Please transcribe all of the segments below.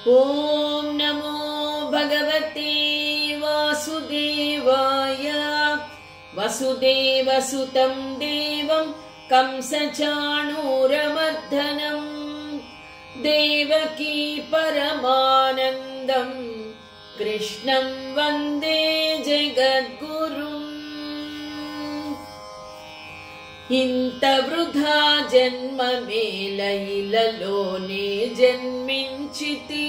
ఓం నమో భగవతే వాసుదేవాయ. వసుదేవసుతం దేవం కంసచాణూరమర్దనం దేవకీ పరమానందం కృష్ణం వందే జగద్గురుం. ఇంత వృధా జన్మ మేలయిలలోనే జన్మించితి,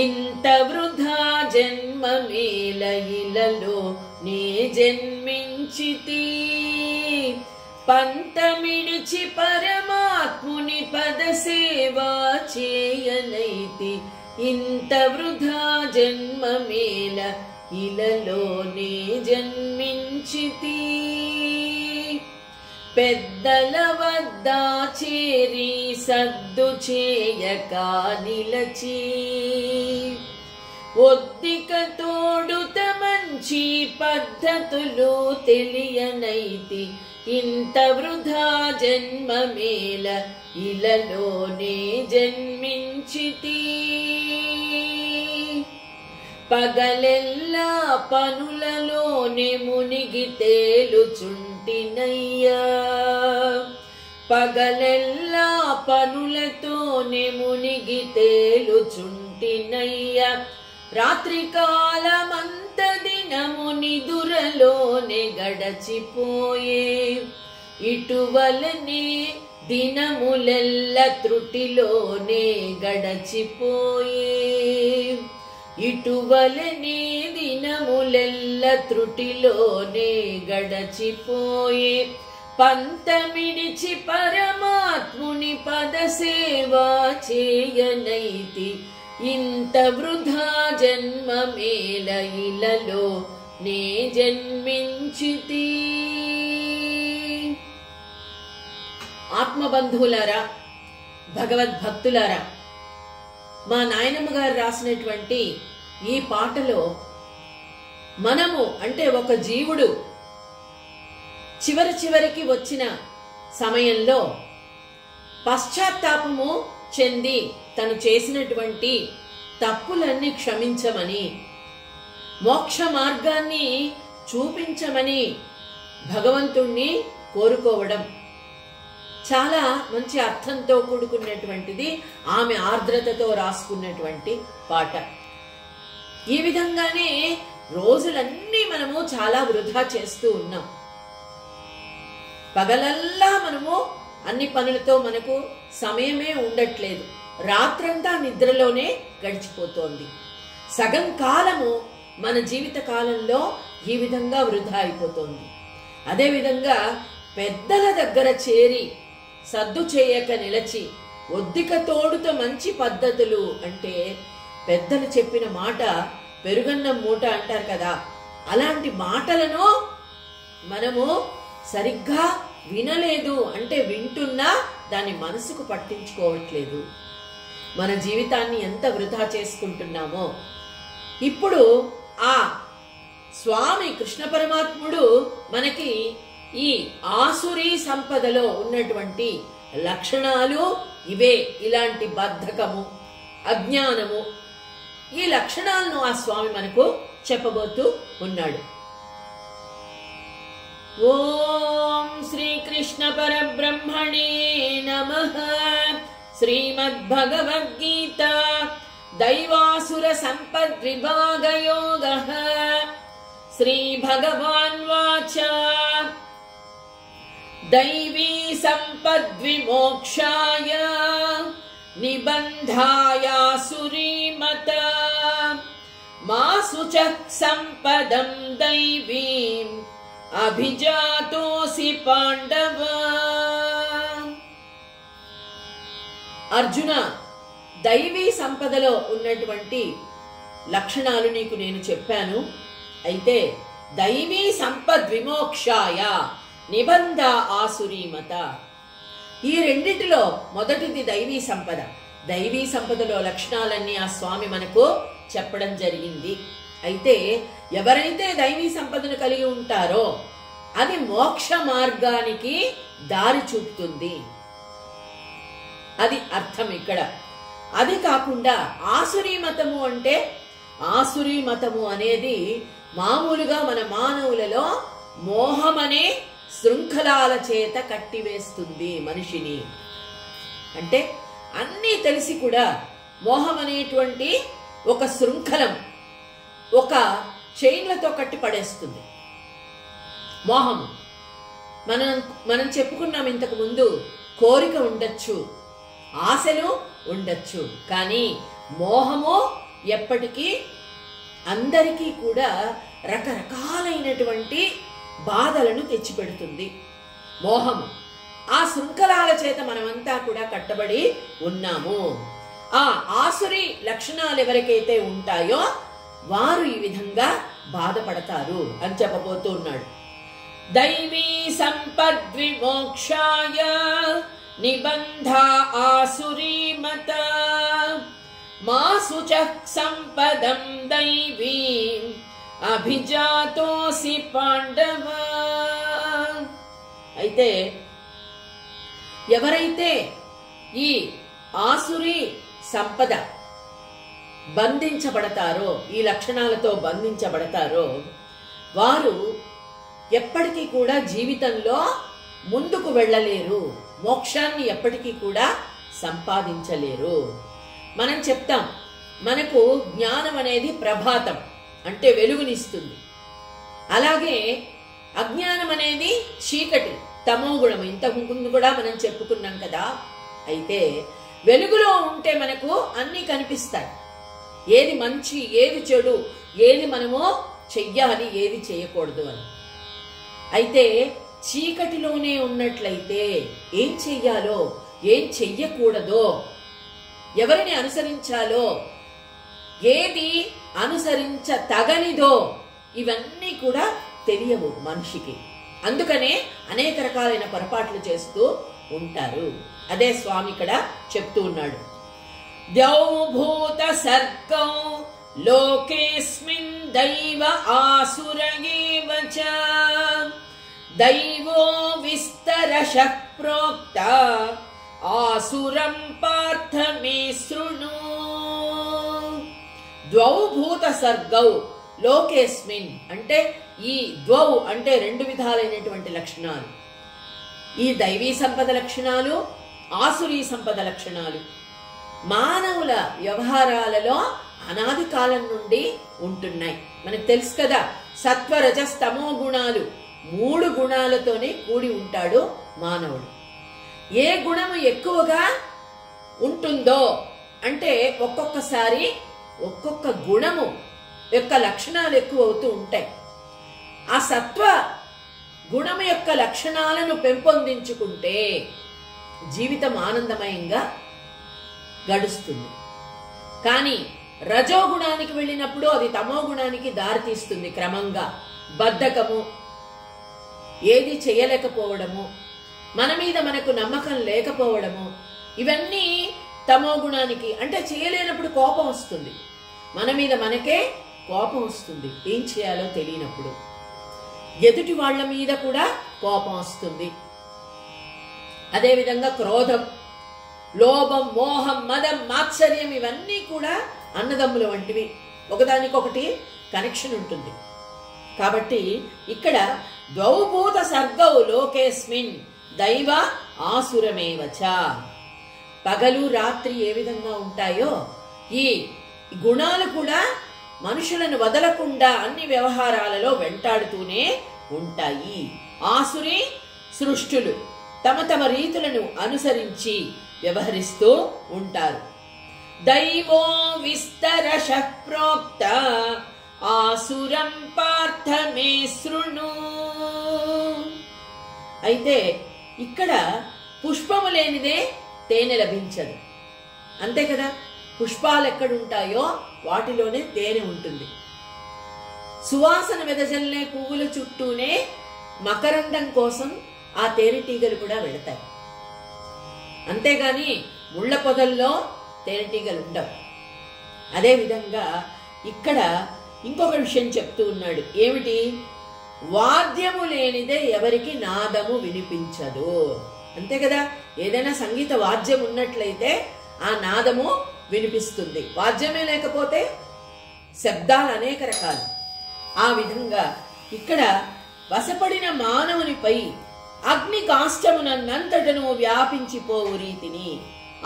ఇంత వృధా జన్మ మేలయిలలోనే జన్మించితి. పంతమిడిచి పరమాత్ముని పద సేవా చేయనైతి, ఇంత వృధా జన్మ మేల ఇలలోనే జన్మించితి. పెద్దల వద్ద చేరి సద్దు చేయక నిలచి, ఒద్దిక తోడుత మంచి పద్ధతులు తెలియనైతి, ఇంత వృధా జన్మ మేల ఇలలోనే జన్మించితి. పగలెల్లా పనులలోనే మునిగి తేలుచుంటినయ్యా, పగలెల్లా పనులతోనే మునిగి తేలుచుంటినయ్యా. రాత్రి కాలమంత దినము నిదురలోనే గడచిపోయే, ఇటువలనే దినములెల్ల త్రుటిలోనే గడచిపోయే, ఇటువలనే దినములెల్ల త్రుటిలోనే గడచిపోయే. పంతమిడిచి పరమాత్ముని పద సేవా చేయనైతి, ఇంత వృధా జన్మ మేల ఇలలో నే జన్మించితి. ఆత్మబంధువులారా, భగవద్భక్తులారా, మా నాయనమ్మ గారు రాసినటువంటి ఈ పాటలో మనము అంటే ఒక జీవుడు చివరికి వచ్చిన సమయంలో పశ్చాత్తాపము చెంది తను చేసినటువంటి తప్పులన్నీ క్షమించమని, మోక్ష మార్గాన్ని చూపించమని భగవంతుణ్ణి కోరుకోవడం చాలా మంచి అర్థంతో కూడుకున్నటువంటిది. ఆమె ఆర్ద్రతతో రాసుకున్నటువంటి పాట. ఈ విధంగానే రోజులన్నీ మనము చాలా వృధా చేస్తూ ఉన్నాం. పగలల్లా మనము అన్ని పనులతో మనకు సమయమే ఉండట్లేదు, రాత్రంతా నిద్రలోనే గడిచిపోతోంది. సగం కాలము మన జీవిత కాలంలో ఈ విధంగా వృధా అయిపోతోంది. అదేవిధంగా పెద్దల దగ్గర చేరి సద్దు చేయక నిలచి, ఒద్దిక తోడుతో మంచి పద్ధతులు అంటే పెద్దలు చెప్పిన మాట పెరుగన్నం మూట అంటారు కదా, అలాంటి మాటలను మనము సరిగ్గా వినలేదు అంటే వింటున్నా దాన్ని మనసుకు పట్టించుకోవట్లేదు. మన జీవితాన్ని ఎంత వృధా చేసుకుంటున్నామో. ఇప్పుడు ఆ స్వామి కృష్ణ పరమాత్ముడు మనకి ఈ ఆసురీ సంపదలో ఉన్నటువంటి లక్షణాలు ఇవే. ఇలాంటి బద్ధకము, అజ్ఞానము, ఈ లక్షణాలను ఆ స్వామి మనకు చెప్పబోతూ ఉన్నాడు. ఓం శ్రీకృష్ణ పరబ్రహ్మణే నమః. శ్రీమద్భగవద్గీత దైవాసుర సంపద్ విభాగ యోగః. శ్రీ భగవాన్ వాచ దైవీ సంపద్విమోక్షాయ నిబంధాయాసురీమత మాసు చ సంపదం దైవీం అభిజాతోసి పాండవ. అర్జున, దైవీ సంపదలో ఉన్నటువంటి లక్షణాలు నీకు నేను చెప్పాను. అయితే దైవీ సంపద్ విమోక్షాయ నిబంధ ఆసురీమత, ఈ రెండిటిలో మొదటిది దైవీ సంపద. దైవీ సంపదలో లక్షణాలన్నీ ఆ స్వామి మనకు చెప్పడం జరిగింది. అయితే ఎవరైతే దైవీ సంపదను కలిగి ఉంటారో అది మోక్ష మార్గానికి దారి చూపుతుంది. అది అర్థం ఇక్కడ. అది కాకుండా ఆసురీ మతము అంటే, ఆసురీ మతము అనేది మామూలుగా మన మానవులలో మోహమనే శృంఖలాల చేత కట్టివేస్తుంది మనిషిని. అంటే అన్నీ తెలిసి కూడా మోహం అనేటువంటి ఒక శృంఖలం, ఒక చైన్లతో కట్టి పడేస్తుంది. మోహం మనం చెప్పుకున్నాం ఇంతకు ముందు, కోరిక ఉండొచ్చు, ఆశలు ఉండొచ్చు, కానీ మోహము ఎప్పటికీ అందరికీ కూడా రకరకాలైనటువంటి బాధలను తెచ్చిపెడుతుంది. మోహము, ఆ శృంఖలాల చేత మనమంతా కూడా కట్టబడి ఉన్నాము. ఆ ఆసురి లక్షణాలు ఎవరికైతే ఉంటాయో వారు ఈ విధంగా బాధపడతారు అని చెప్పబోతూ ఉన్నాడు. దైవీ సంపద్విమోక్షాయ నిబంధ ఆసురీ మత మా శుచః సంపదం దైవీ అభిజాతోసి పాండవ. అయితే ఎవరైతే ఈ ఆసురీ సంపద బంధించబడతారో, ఈ లక్షణాలతో బంధించబడతారో, వారు ఎప్పటికీ కూడా జీవితంలో ముందుకు వెళ్ళలేరు, మోక్షాన్ని ఎప్పటికీ కూడా సంపాదించలేరు. మనం చెప్తాం, మనకు జ్ఞానం అనేది ప్రభాతం అంటే వెలుగునిస్తుంది. అలాగే అజ్ఞానం అనేది చీకటి, తమో గుణం. ఇంతకు ముందు కూడా మనం చెప్పుకున్నాం కదా. అయితే వెలుగులో ఉంటే మనకు అన్నీ కనిపిస్తాయి, ఏది మంచి, ఏది చెడు, ఏది మనము చెయ్యాలి, ఏది చేయకూడదు అని. అయితే చీకటిలోనే ఉన్నట్లయితే ఏం చెయ్యాలో, ఏం చెయ్యకూడదో, ఎవరిని అనుసరించాలో, ఏది అనుసరించ తగనిదో, ఇవన్నీ కూడా తెలియవు మనిషికి. అందుకనే అనేక రకాలైన పొరపాట్లు చేస్తూ ఉంటారు. అదే స్వామి ఇక్కడ చెప్తూ ఉన్నాడు. ద్యౌభూత సర్గౌ లోకేస్మిన్ దైవ ఆసురయేవ చ దైవో విస్తరశః ప్రోక్త ఆసురం పార్థ మే శృణు. ద్వౌభూత సర్గౌ లోకేస్మిన్ అంటే ఈ ద్వౌ అంటే రెండు విధాలైనటువంటి లక్షణాలు. ఈ దైవీ సంపద లక్షణాలు, ఆసురీ సంపద లక్షణాలు మానవుల వ్యవహారాలలో అనాది కాలం నుండి ఉంటున్నాయి. మనకు తెలుసు కదా, సత్వ రజస్ తమో గుణాలు, 3 గుణాలతోనే కూడి ఉంటాడు మానవుడు. ఏ గుణము ఎక్కువగా ఉంటుందో అంటే ఒక్కొక్కసారి ఒక్కొక్క గుణము యొక్క లక్షణాలు ఎక్కువ అవుతూ ఉంటాయి. ఆ సత్వ గుణము యొక్క లక్షణాలను పెంపొందించుకుంటే జీవితం ఆనందమయంగా గడుస్తుంది. కానీ రజో గుణానికి వెళ్ళినప్పుడు అది తమో గుణానికి దారితీస్తుంది. క్రమంగా బద్ధకము, ఏది చేయలేకపోవడము, మన మీద మనకు నమ్మకం లేకపోవడము, ఇవన్నీ తమో గుణానికి. అంటే చేయలేనప్పుడు కోపం వస్తుంది, మన మీద మనకే కోపం వస్తుంది, ఏం చేయాలో తెలియనప్పుడు. ఎదుటి వాళ్ళ మీద కూడా కోపం వస్తుంది. అదేవిధంగా క్రోధం, లోభం, మోహం, మదం, మాత్సర్యం ఇవన్నీ కూడా అన్నదమ్ముల వంటివి, ఒకదానికొకటి కనెక్షన్ ఉంటుంది. కాబట్టి ఇక్కడ ద్వౌభూత సర్గౌ లోకేస్మిన్ దైవ ఆసురమేవచ. పగలు రాత్రి ఏ విధంగా ఉంటాయో ఈ గుణాలు కూడా మనుషులను వదలకుండా అన్ని వ్యవహారాలలో వెంటాడుతూనే ఉంటాయి. ఆసురి సృష్టులు తమ తమ రీతులను అనుసరించి వ్యవహరిస్తూ ఉంటారు. దైవో విస్తరశః ప్రోక్త ఆసురం పార్థ మే శృణు. అయితే ఇక్కడ పుష్పము లేనిదే తేనె లభించదు, అంతే కదా. పుష్పాలు ఎక్కడుంటాయో వాటిలోనే తేనె ఉంటుంది. సువాసన వెదజల్లే పువ్వుల చుట్టూనే మకరందం కోసం ఆ తేనెటీగలు కూడా వెళతాయి, అంతేగాని ముళ్ళ పొదల్లో తేనెటీగలు ఉండవు. అదేవిధంగా ఇక్కడ ఇంకొక విషయం చెప్తూ ఉన్నాడు. ఏమిటి? వాద్యము లేనిదే ఎవరికి నాదము వినిపించదు, అంతే కదా. ఏదైనా సంగీత వాద్యం ఉన్నట్లయితే ఆ నాదము వినిపిస్తుంది. వాద్యమే లేకపోతే శబ్దాలు అనేక రకాలు. ఆ విధంగా ఇక్కడ వశపడిన మానవునిపై అగ్ని కాష్టమునంతటను వ్యాపించిపోవు రీతిని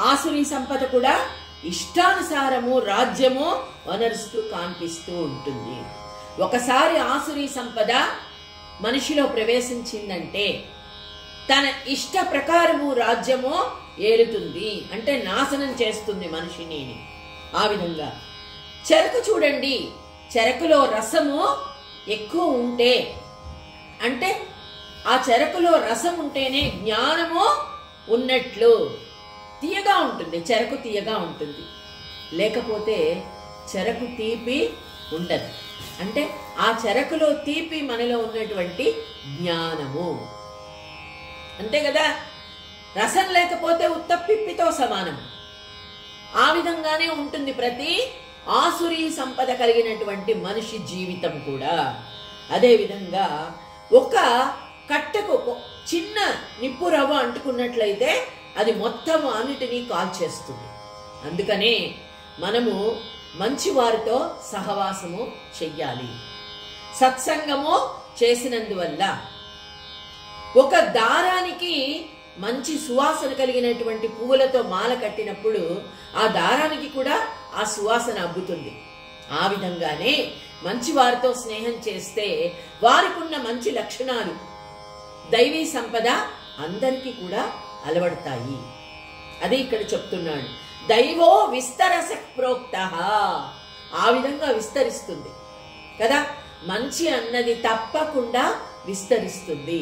ఆసురీ సంపద కూడా ఇష్టానుసారము రాజ్యము వనరుస్తూ కాన్పిస్తూ ఉంటుంది. ఒకసారి ఆసురీ సంపద మనిషిలో ప్రవేశించిందంటే తన ఇష్ట ప్రకారము రాజ్యము ఏలుతుంది, అంటే నాశనం చేస్తుంది మనిషిని. ఆ విధంగా చెరకు చూడండి, చెరకులో రసము ఎక్కువ ఉంటే, అంటే ఆ చెరకులో రసం ఉంటేనే జ్ఞానము ఉన్నట్లు. తీయగా ఉంటుంది, చెరకు తీయగా ఉంటుంది. లేకపోతే చెరకు తీపి ఉండదు. అంటే ఆ చెరకులో తీపి మనలో ఉన్నటువంటి జ్ఞానము. అంతే కదా, రసం లేకపోతే ఉత్తప్పిప్పితో సమానం. ఆ విధంగానే ఉంటుంది ప్రతి ఆసురీ సంపద కలిగినటువంటి మనిషి జీవితం కూడా. అదే విధంగా ఒక కట్టకు చిన్న నిప్పు రవ్వ అంటుకున్నట్లయితే అది మొత్తం అన్నిటినీ కాల్చేస్తుంది. అందుకనే మనము మంచి వారితో సహవాసము చెయ్యాలి. సత్సంగము చేసినందువల్ల ఒక దారానికి మంచి సువాసన కలిగినటువంటి పువ్వులతో మాల కట్టినప్పుడు ఆ దారానికి కూడా ఆ సువాసన అబ్బుతుంది. ఆ విధంగానే మంచి వారితో స్నేహం చేస్తే వారికి ఉన్న మంచి లక్షణాలు, దైవీ సంపద అందరికీ కూడా అలవడతాయి. అది ఇక్కడ చెప్తున్నాడు. దైవో విస్తరస ప్రోక్త, ఆ విధంగా విస్తరిస్తుంది కదా. మంచి అన్నది తప్పకుండా విస్తరిస్తుంది.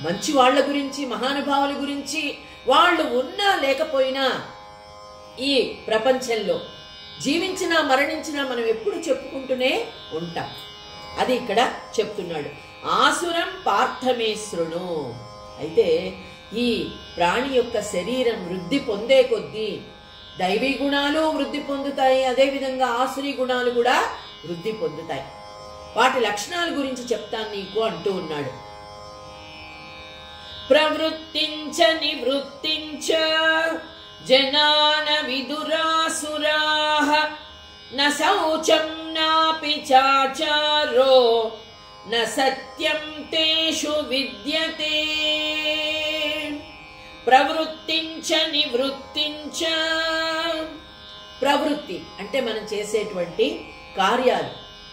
మంచి వాళ్ళ గురించి, మహానుభావుల గురించి వాళ్ళు ఉన్నా లేకపోయినా ఈ ప్రపంచంలో జీవించినా మరణించినా మనం ఎప్పుడు చెప్పుకుంటూనే ఉంటాం. అది ఇక్కడ చెప్తున్నాడు. ఆసురం పార్థమేశ్రును. అయితే ఈ ప్రాణి యొక్క శరీరం వృద్ధి పొందే కొద్దీ దైవీ గుణాలు వృద్ధి పొందుతాయి, అదేవిధంగా ఆసురీ గుణాలు కూడా వృద్ధి పొందుతాయి. వాటి లక్షణాల గురించి చెప్తాను నీకు అంటూ ఉన్నాడు. ప్రవృత్తించ నివృత్తించ జనాన విదురాసురాః న శౌచం నాపి చాచారో న సత్యం తేషు విద్యతే. ప్రవృత్తించ నివృత్తించ. ప్రవృత్తి అంటే మనం చేసేటువంటి కార్యాలు,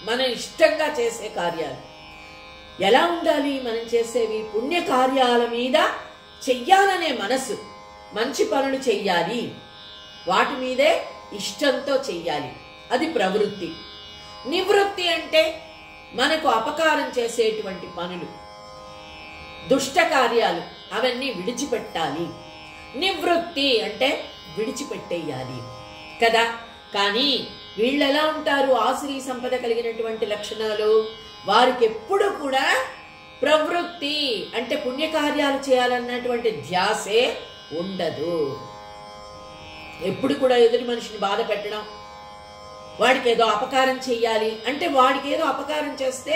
మన ఇష్టంగా చేసే కార్యాలు ఎలా ఉండాలి? మనం చేసేవి పుణ్యకార్యాల మీద చెయ్యాలనే మనసు, మంచి పనులు చెయ్యాలి, వాటి మీదే ఇష్టంతో చెయ్యాలి. అది ప్రవృత్తి. నివృత్తి అంటే మనకు అపకారం చేసేటువంటి పనులు, దుష్ట కార్యాలు, అవన్నీ విడిచిపెట్టాలి. నివృత్తి అంటే విడిచిపెట్టేయాలి కదా. కానీ వీళ్ళు ఎలా ఉంటారు? ఆసురీ సంపద కలిగినటువంటి లక్షణాలు వారికి ఎప్పుడు కూడా ప్రవృత్తి అంటే పుణ్యకార్యాలు చేయాలన్నటువంటి ధ్యాసే ఉండదు. ఎప్పుడు కూడా ఎదుటి మనిషిని బాధ పెట్టడం, వాడికి ఏదో అపకారం చెయ్యాలి అంటే వాడికి ఏదో అపకారం చేస్తే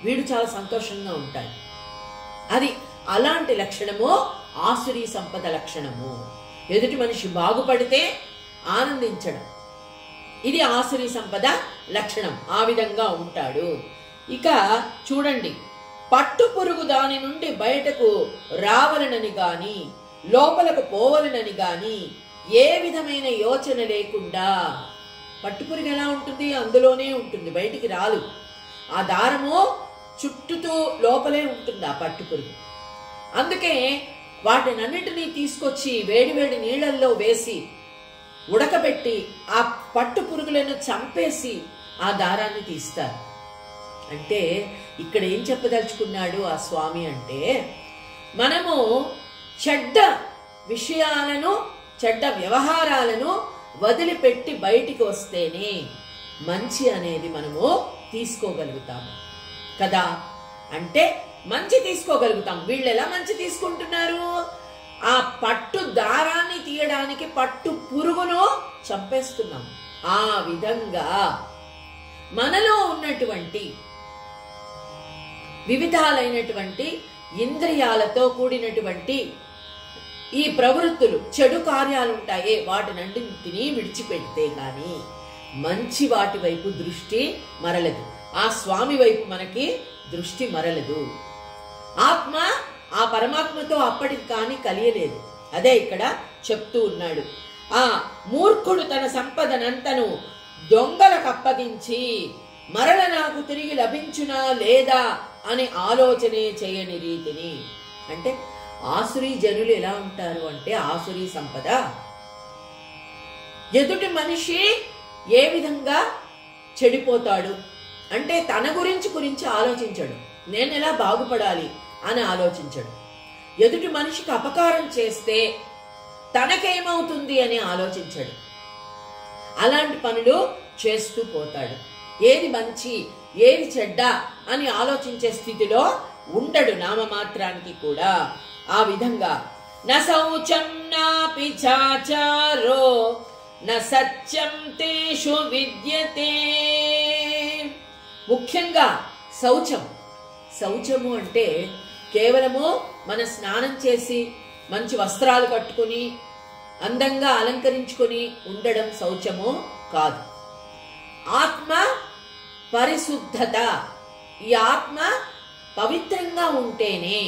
వీడు చాలా సంతోషంగా ఉంటాడు. అది అలాంటి లక్షణము ఆసురీ సంపద లక్షణము. ఎదుటి మనిషి బాగుపడితే ఆనందించడం, ఇది ఆసురీ సంపద లక్షణం. ఆ విధంగా ఉంటాడు. ఇక చూడండి, పట్టు పురుగు దాని నుండి బయటకు రావలనని గాని లోపలకు పోవలనని గాని ఏ విధమైన యోచన లేకుండా, పట్టుపురుగు ఎలా ఉంటుంది? అందులోనే ఉంటుంది, బయటికి రాదు. ఆ దారము చుట్టూతో లోపలే ఉంటుంది ఆ పట్టుపురుగు. అందుకే వాటినన్నిటినీ తీసుకొచ్చి వేడివేడి నీళ్ళల్లో వేసి ఉడకబెట్టి ఆ పట్టు పురుగులను చంపేసి ఆ దారాన్ని తీస్తారు. అంటే ఇక్కడ ఏం చెప్పదలుచుకున్నాడు ఆ స్వామి అంటే, మనము చెడ్డ విషయాలను, చెడ్డ వ్యవహారాలను వదిలిపెట్టి బయటికి వస్తేనే మంచి అనేది మనము తీసుకోగలుగుతాము కదా. అంటే మంచి తీసుకోగలుగుతాం. వీళ్ళు ఎలా మంచి తీసుకుంటున్నారు? ఆ పట్టు దారాన్ని తీయడానికి పట్టు పురుగును చంపేస్తున్నాం. ఆ విధంగా మనలో ఉన్నటువంటి వివిధాలైనటువంటి ఇంద్రియాలతో కూడినటువంటి ఈ ప్రవృత్తులు చెడు కార్యాలు ఉంటాయే వాటినంటిని విడిచిపెడితే గాని మంచి వాటి వైపు దృష్టి మరలదు. ఆ స్వామి వైపు మనకి దృష్టి మరలదు. ఆత్మ ఆ పరమాత్మతో అప్పటికి కానీ కలియలేదు. అదే ఇక్కడ చెప్తూ ఉన్నాడు. ఆ మూర్ఖుడు తన సంపదనంతను దొంగలకు అప్పగించి మరల నాకు తిరిగి లభించునా లేదా అని ఆలోచనే చేయని రీతిని. అంటే ఆసురీ జనులు ఎలా ఉంటారు అంటే, ఆసురీ సంపద ఎదుటి మనిషి ఏ విధంగా చెడిపోతాడు అంటే తన గురించి ఆలోచించడు. నేను ఎలా బాగుపడాలి అని ఆలోచించడు. ఎదుటి మనిషికి అపకారం చేస్తే తనకేమవుతుంది అని ఆలోచించడు. అలాంటి పనులు చేస్తూ పోతాడు. ఏది మంచి ఏది చెడ్డ అని ఆలోచించే స్థితిలో ఉండడు నామమాత్రానికి కూడా. ఆ విధంగా న శౌచం నాపి చాచారో న సత్యం తేషు విద్యతే. ముఖ్యంగా శౌచము అంటే కేవలము మన స్నానం చేసి మంచి వస్త్రాలు కట్టుకుని అందంగా అలంకరించుకొని ఉండడం శౌచము కాదు. ఆత్మ పరిశుద్ధత, ఈ ఆత్మ పవిత్రంగా ఉంటేనే.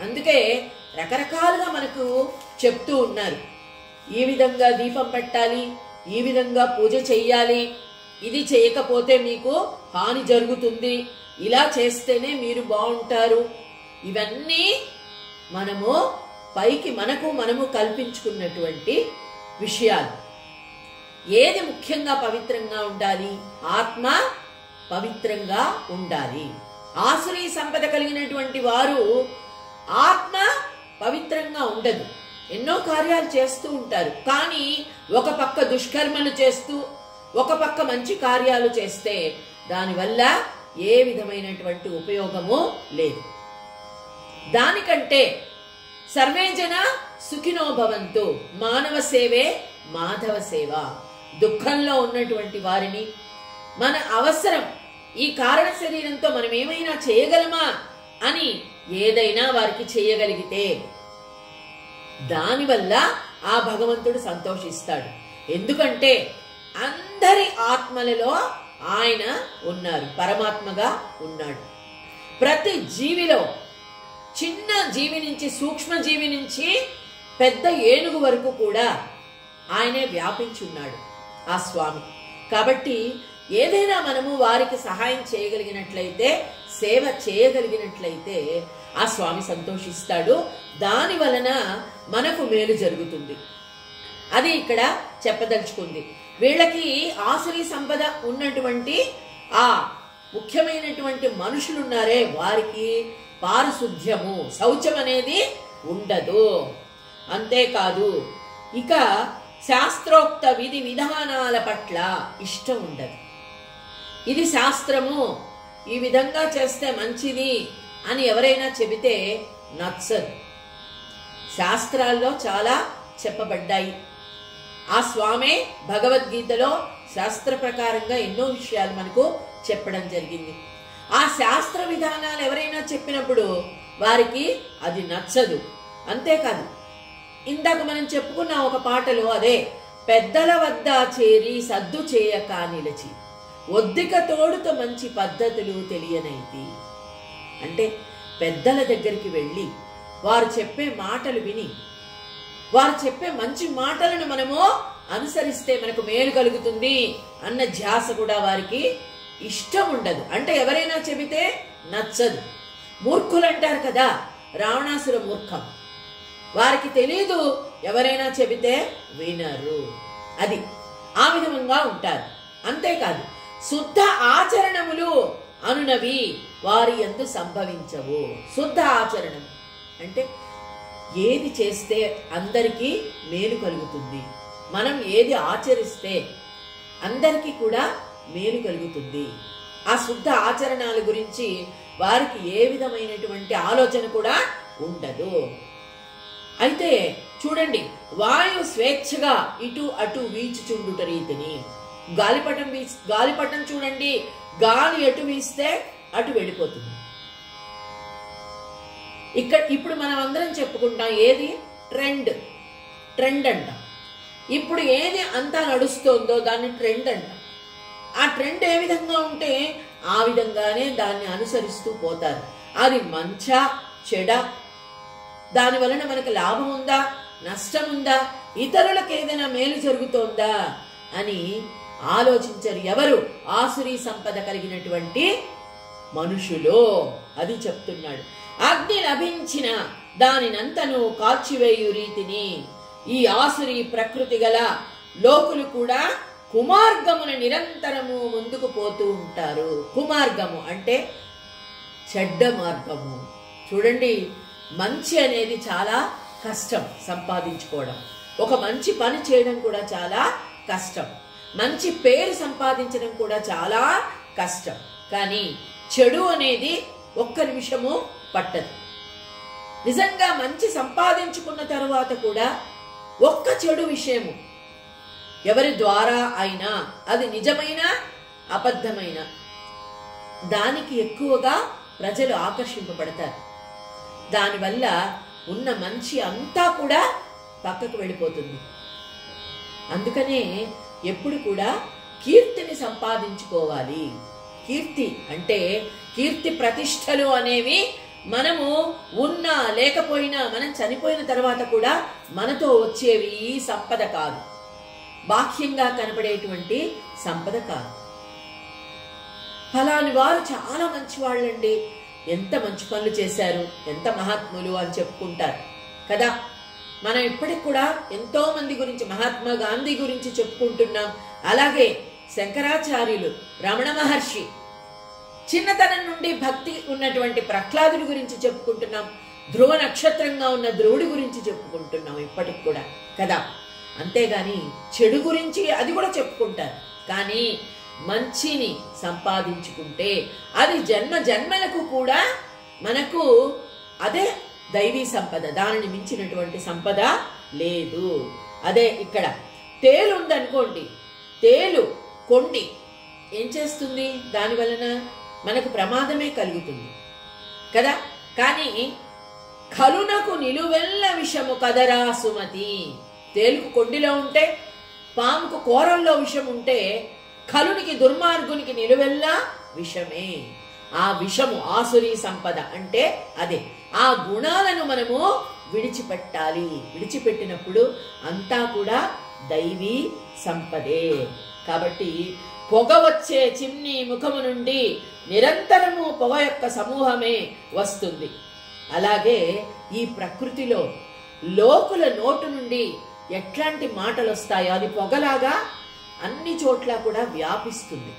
అందుకే రకరకాలుగా మనకు చెప్తూ ఉన్నారు. ఈ విధంగా దీపం పెట్టాలి, ఈ విధంగా పూజ చెయ్యాలి, ఇది చేయకపోతే మీకు హాని జరుగుతుంది, ఇలా చేస్తేనే మీరు బాగుంటారు. ఇవన్నీ మనము పైకి మనము కల్పించుకున్నటువంటి విషయాలు. ఏది ముఖ్యంగా పవిత్రంగా ఉండాలి? ఆత్మ పవిత్రంగా ఉండాలి. ఆసురీ సంపద కలిగినటువంటి వారు ఆత్మ పవిత్రంగా ఉండదు. ఎన్నో కార్యాలు చేస్తూ ఉంటారు. కానీ ఒక పక్క దుష్కర్మలు చేస్తూ ఒక పక్క మంచి కార్యాలు చేస్తే దానివల్ల ఏ విధమైనటువంటి ఉపయోగము లేదు. దానికంటే సర్వే జన సుఖినో భవంతు, మానవ సేవే మాధవ సేవ. దుఃఖంలో ఉన్నటువంటి వారిని మన అవసరం, ఈ కారణ శరీరంతో మనం ఏమైనా చేయగలమా అని ఏదైనా వారికి చేయగలిగితే దానివల్ల ఆ భగవంతుడు సంతోషిస్తాడు. ఎందుకంటే అందరి ఆత్మలలో ఆయన ఉన్నారు, పరమాత్మగా ఉన్నాడు. ప్రతి జీవిలో చిన్న జీవి నుంచి సూక్ష్మ జీవి నుంచి పెద్ద ఏనుగు వరకు కూడా ఆయనే వ్యాపించున్నాడు ఆ స్వామి. కాబట్టి ఏదైనా మనము వారికి సహాయం చేయగలిగినట్లయితే, సేవ చేయగలిగినట్లయితే ఆ స్వామి సంతోషిస్తాడు. దాని వలన మనకు మేలు జరుగుతుంది. అది ఇక్కడ చెప్పదలుచుకుంది. వీళ్ళకి ఆసురీ సంపద ఉన్నటువంటి ఆ ముఖ్యమైనటువంటి మనుషులున్నారే వారికి పారిశుద్ధ్యము, శౌచం అనేది ఉండదు. అంతేకాదు ఇక శాస్త్రోక్త విధి విధానాల పట్ల ఇష్టం ఉండదు. ఇది శాస్త్రము, ఈ విధంగా చేస్తే మంచిది అని ఎవరైనా చెబితే నచ్చదు. శాస్త్రాల్లో చాలా చెప్పబడ్డాయి. ఆ స్వామే భగవద్గీతలో శాస్త్ర ప్రకారంగా ఎన్నో విషయాలు మనకు చెప్పడం జరిగింది. ఆ శాస్త్ర విధానాలు ఎవరైనా చెప్పినప్పుడు వారికి అది నచ్చదు. అంతేకాదు ఇందాక మనం చెప్పుకున్న ఒక పాటలో అదే, పెద్దల వద్ద చేరి సద్దు చేయక నిలిచి ఒద్దిక తోడుతో మంచి పద్ధతులు తెలియనైతి. అంటే పెద్దల దగ్గరికి వెళ్ళి వారు చెప్పే మాటలు విని వారు చెప్పే మంచి మాటలను మనము అనుసరిస్తే మనకు మేలు కలుగుతుంది అన్న ధ్యాస కూడా వారికి ఇష్టం ఉండదు. అంటే ఎవరైనా చెబితే నచ్చదు. మూర్ఖులు అంటారు కదా, రావణాసుర మూర్ఖం, వారికి తెలియదు, ఎవరైనా చెబితే వినరు. అది ఆ విధంగా ఉంటారు. అంతేకాదు శుద్ధ ఆచరణములు అనునవి వారి యందు సంభవించవు. శుద్ధ ఆచరణం అంటే ఏది చేస్తే అందరికీ మేలు కలుగుతుంది, మనం ఏది ఆచరిస్తే అందరికీ కూడా మేలు కలుగుతుంది. ఆ శుద్ధ ఆచరణల గురించి వారికి ఏ విధమైనటువంటి ఆలోచన కూడా ఉండదు. అయితే చూడండి, వాయు స్వేచ్ఛగా ఇటు అటు వీచుచుండుట రీతిని, గాలిపటం చూడండి, గాలి ఎటు వీస్తే అటు వెళ్ళిపోతుంది. ఇప్పుడు మనం అందరం చెప్పుకుంటాం, ఏది ట్రెండ్ అంటాం. ఇప్పుడు ఏది అంతా నడుస్తోందో దాన్ని ట్రెండ్ అంటాం. ఆ ట్రెండ్ ఏ విధంగా ఉంటే ఆ విధంగానే దాన్ని అనుసరిస్తూ పోతారు. అది మంచా చెడ, దాని వలన మనకు లాభం ఉందా నష్టం ఉందా, ఇతరులకు ఏదైనా మేలు జరుగుతోందా అని ఆలోచించరు ఎవరు? ఆసురీ సంపద కలిగినటువంటి మనుషులు. అది చెప్తున్నాడు. అగ్ని లభించిన దానినంతను కాల్చివేయు రీతిని ఈ ఆసురీ ప్రకృతి గల లోకులు కూడా కుమార్గమున నిరంతరము ముందుకు పోతూ ఉంటారు. కుమార్గము అంటే చెడ్డ మార్గము. చూడండి, మంచి అనేది చాలా కష్టం సంపాదించుకోవడం. ఒక మంచి పని చేయడం కూడా చాలా కష్టం. మంచి పేరు సంపాదించడం కూడా చాలా కష్టం. కానీ చెడు అనేది ఒక్క నిమిషము పట్టదు. నిజంగా మంచి సంపాదించుకున్న తరువాత కూడా ఒక్క చెడు విషయము ఎవరి ద్వారా అయినా, అది నిజమైన అబద్ధమైన, దానికి ఎక్కువగా ప్రజలు ఆకర్షింపబడతారు. దానివల్ల ఉన్న మంచి అంతా కూడా పక్కకు వెళ్ళిపోతుంది. అందుకనే ఎప్పుడు కూడా కీర్తిని సంపాదించుకోవాలి. కీర్తి అంటే కీర్తి ప్రతిష్టలు అనేవి మనము ఉన్నా లేకపోయినా, మనం చనిపోయిన తర్వాత కూడా మనతో వచ్చేవి సంపద కాదు, బాహ్యంగా కనబడేటువంటి సంపద కాదు. ఫలాని వారు చాలా మంచి వాళ్ళండి, ఎంత మంచి పనులు చేశారు, ఎంత మహాత్ములు అని చెప్పుకుంటారు కదా. మనం ఇప్పటికి కూడా ఎంతో మంది గురించి, మహాత్మా గాంధీ గురించి చెప్పుకుంటున్నాం. అలాగే శంకరాచార్యులు, రమణ మహర్షి, చిన్నతనం నుండి భక్తి ఉన్నటువంటి ప్రహ్లాదుడి గురించి చెప్పుకుంటున్నాం. ధ్రువ నక్షత్రంగా ఉన్న ధ్రువుడి గురించి చెప్పుకుంటున్నాం ఇప్పటికి కూడా కదా. అంతేగాని చెడు గురించి అది కూడా చెప్పుకుంటారు. కానీ మంచిని సంపాదించుకుంటే అది జన్మ జన్మలకు కూడా మనకు అదే దైవీ సంపద. దానిని మించినటువంటి సంపద లేదు. అదే ఇక్కడ తేలు ఉందనుకోండి, తేలు కొండి ఏం చేస్తుంది? దాని వలన మనకు ప్రమాదమే కలుగుతుంది కదా. కానీ కలునకు నిలువెల్ల విషము కదరా సుమతి. తేలుకు కొండిలో ఉంటే, పాముకు కోరల్లో విషం ఉంటే, కలునికి దుర్మార్గునికి నిలువెల్లా విషమే. ఆ విషము ఆసురీ సంపద అంటే అదే. ఆ గుణాలను మనము విడిచిపెట్టాలి. విడిచిపెట్టినప్పుడు అంతా కూడా దైవీ సంపదే. కాబట్టి పొగ వచ్చే చిమ్నీ ముఖము నుండి నిరంతరము పొగ యొక్క సమూహమే వస్తుంది. అలాగే ఈ ప్రకృతిలో లోకుల నోటు నుండి ఎట్లాంటి మాటలు వస్తాయో అది పొగలాగా అన్ని చోట్ల కూడా వ్యాపిస్తుంది.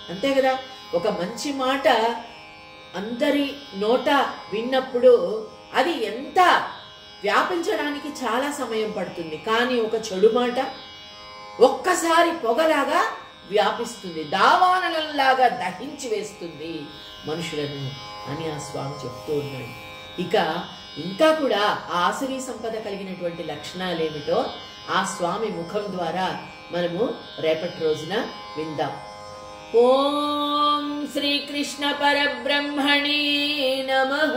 అంతే కదా. ఒక మంచి మాట అందరి నోట విన్నప్పుడు అది ఎంత వ్యాపించడానికి చాలా సమయం పడుతుంది. కానీ ఒక చెడు మాట ఒక్కసారి పొగలాగా వ్యాపిస్తుంది, దావానలంలాగా దహించి వేస్తుంది మనుషులను అని ఆ స్వామి చెప్తూ ఉన్నాడు. ఇంకా కూడా ఆ ఆసురీ సంపద కలిగినటువంటి లక్షణాలు ఏమిటో ఆ స్వామి ముఖం ద్వారా మనము రేపటి రోజున విందాం. ఓం శ్రీకృష్ణ పరబ్రహ్మణే నమః.